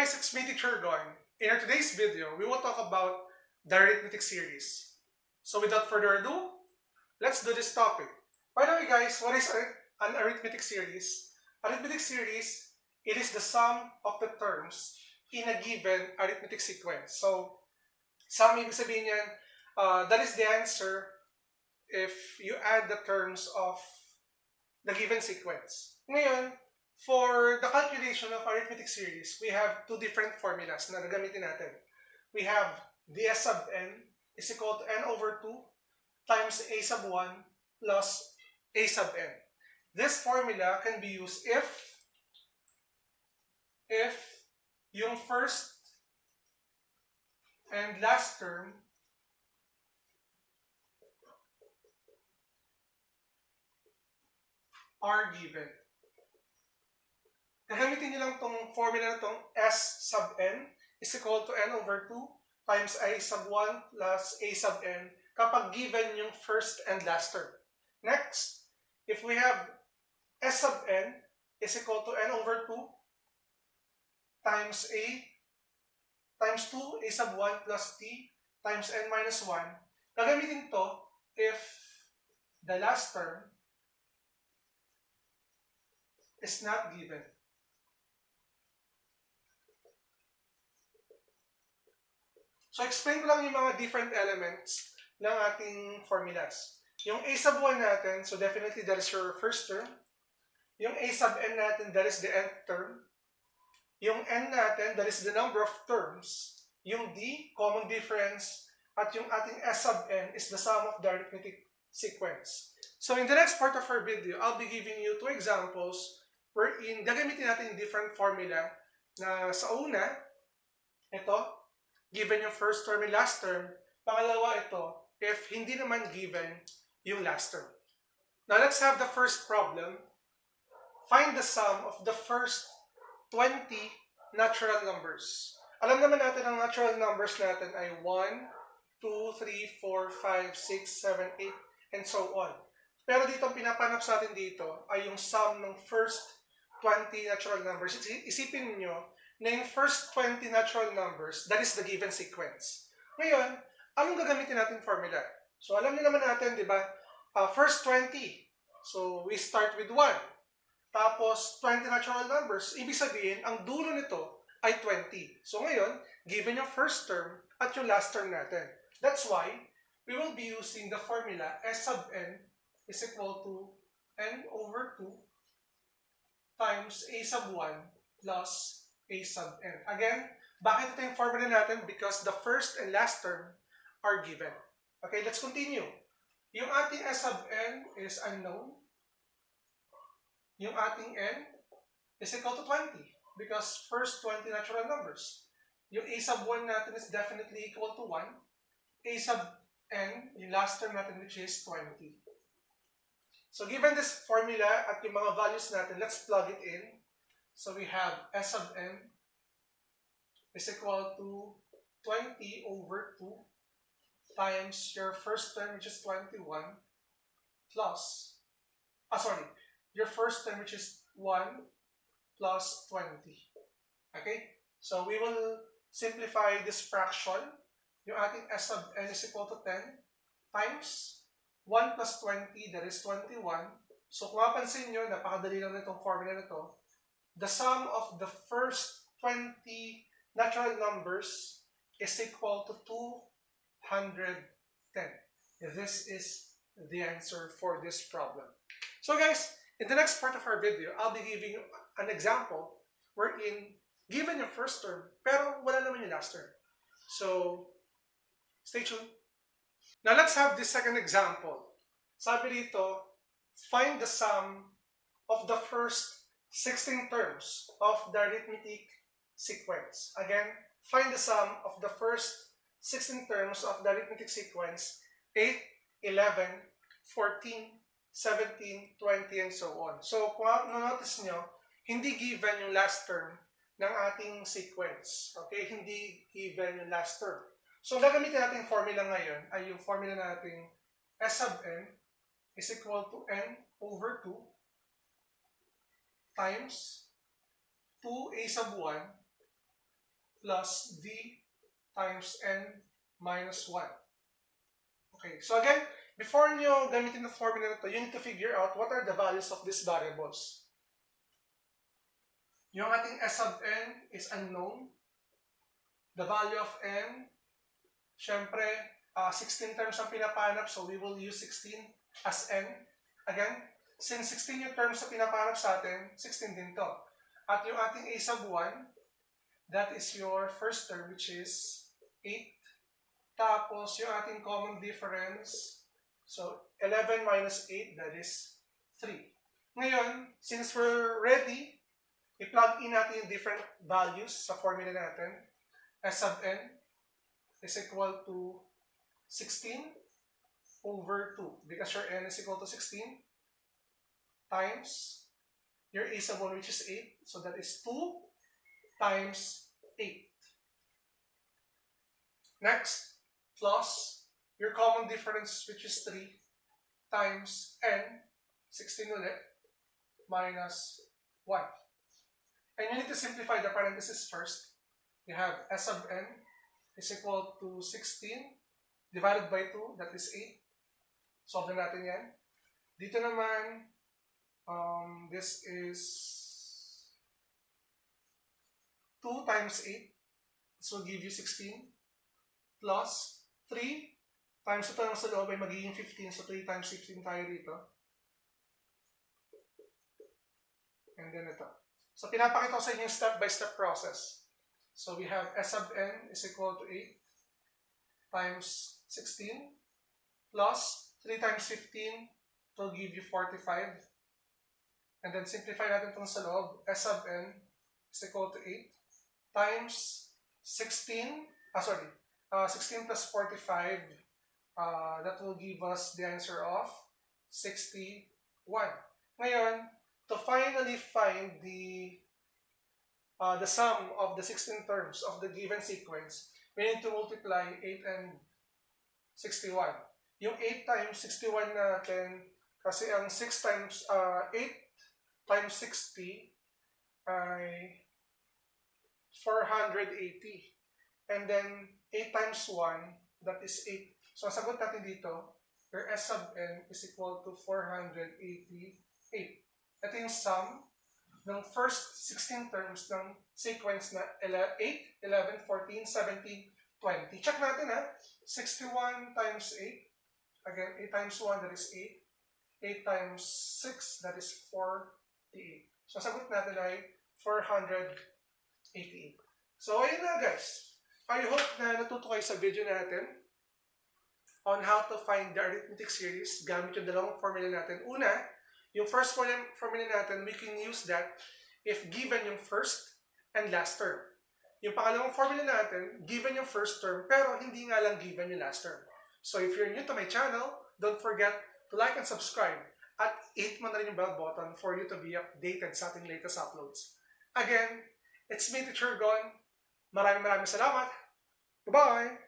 guys, it's me, Teacher Gon. In our today's video, we will talk about the arithmetic series. So without further ado, let's do this topic. By the way guys, what is an arithmetic series? Arithmetic series, it is the sum of the terms in a given arithmetic sequence. So, sum ibig sabihin yan, that is the answer if you add the terms of the given sequence. Ngayon, for the calculation of arithmetic series, we have two different formulas na gagamitin natin. We have the S sub n is equal to n over 2 times a sub 1 plus a sub n. This formula can be used if yung first and last term are given. Gagamitin nyo lang itong formula na itong S sub n is equal to n over 2 times a sub 1 plus a sub n kapag given yung first and last term. Next, if we have S sub n is equal to n over 2 times 2 a sub 1 plus t times n minus 1, gagamitin to if the last term is not given. So, explain ko lang yung mga different elements ng ating formulas. Yung a sub 1 natin, so definitely that is your first term. Yung a sub n natin, that is the nth term. Yung n natin, that is the number of terms. Yung d, common difference. At yung ating s sub n is the sum of the arithmetic sequence. So, in the next part of our video, I'll be giving you two examples wherein gagamitin natin different formula na sa una, ito, given yung first term and last term. Pangalawa ito, if hindi naman given yung last term. Now, let's have the first problem. Find the sum of the first 20 natural numbers. Alam naman natin ang natural numbers natin ay 1, 2, 3, 4, 5, 6, 7, 8, and so on. Pero dito, ang pinapanap sa atin dito ay yung sum ng first 20 natural numbers. Isipin niyo na yung first 20 natural numbers, that is the given sequence. Ngayon, anong gagamitin natin formula? So, alam niyo naman natin, di ba? First 20. So, we start with 1. Tapos, 20 natural numbers. Ibig sabihin, ang dulo nito ay 20. So, ngayon, given yung first term at yung last term natin. That's why, we will be using the formula S sub n is equal to n over 2 times a sub 1 plus a sub n. Again, bakit ito yung formula natin? Because the first and last term are given. Okay, let's continue. Yung ating s sub n is unknown. Yung ating n is equal to 20 because first 20 natural numbers. Yung a sub 1 natin is definitely equal to 1. A sub n, yung last term natin which is 20. So given this formula at yung mga values natin, let's plug it in. So we have S sub n is equal to 20 over 2 times your first term which is 21 plus, your first term which is 1 plus 20. Okay? So we will simplify this fraction. Yung ating S sub n is equal to 10 times 1 plus 20, that is 21. So kung mapansin nyo, napakadali lang nitong formula na to. The sum of the first 20 natural numbers is equal to 210. This is the answer for this problem. So guys, in the next part of our video, I'll be giving you an example wherein given yung first term, pero wala naman yung last term. So, stay tuned. Now, let's have the second example. Sabi dito, find the sum of the first 16 terms of the arithmetic sequence. Again, find the sum of the first 16 terms of the arithmetic sequence, 8, 11, 14, 17, 20, and so on. So, kung notice nyo, hindi given yung last term ng ating sequence. Okay? Hindi given yung last term. So, gagamitin natin formula ngayon ay yung formula natin S sub n is equal to n over 2 times 2a sub 1 plus d times n minus 1. Okay, so again, before nyo gamitin the formula na to, you need to figure out what are the values of these variables. Yung ating s sub n is unknown. The value of n, syempre, 16 terms ang pinapanap, so we will use 16 as n. Again, since 16 yung terms na pinapanap sa atin, 16 din to. At yung ating a sub 1, that is your first term, which is 8. Tapos, yung ating common difference, so 11 minus 8, that is 3. Ngayon, since we're ready, i-plug in natin yung different values sa formula natin. S sub n is equal to 16 over 2, because your n is equal to 16, times your a sub 1, which is 8, so that is 2 times 8. Next, plus your common difference, which is 3, times n, 16 ulit, minus 1. And you need to simplify the parentheses first. You have s sub n is equal to 16 divided by 2, that is 8. Solve na natin yan. Dito naman, this is 2 times 8. This will give you 16. Plus 3 times ito lang sa loob ay magiging 15. So 3 times 15 tayo dito. And then ito. So pinapakita ko sa inyo yung step-by-step process. So we have s sub n is equal to 8 times 16 plus 3 times 15 will give you 45. And then simplify natin itong sa loob. S sub n is equal to 8 times 16 plus 45, that will give us the answer of 61. Ngayon, to finally find the sum of the 16 terms of the given sequence, we need to multiply 8 and 61. Yung 8 times 61 natin, kasi ang 8 times 60 ay 480. And then, 8 times 1, that is 8. So, ang sagot natin dito, your S sub n is equal to 488. Ito yung sum ng first 16 terms ng sequence na 8, 11, 14, 17, 20. Check natin ha. 61 times 8. Again, 8 times 1, that is 8. 8 times 6, that is 48. So, ang sagot natin ay 488. So, ayun na guys. I hope na natuto kayo sa video natin on how to find the arithmetic series gamit yung dalawang formula natin. Una, yung first formula natin, we can use that if given yung first and last term. Yung pangalawang formula natin, given yung first term, pero hindi nga lang given yung last term. So if you're new to my channel, don't forget to like and subscribe at hit mo na rin yung bell button for you to be updated sa ating latest uploads. Again, it's me, Teacher Gon. Maraming salamat. Goodbye!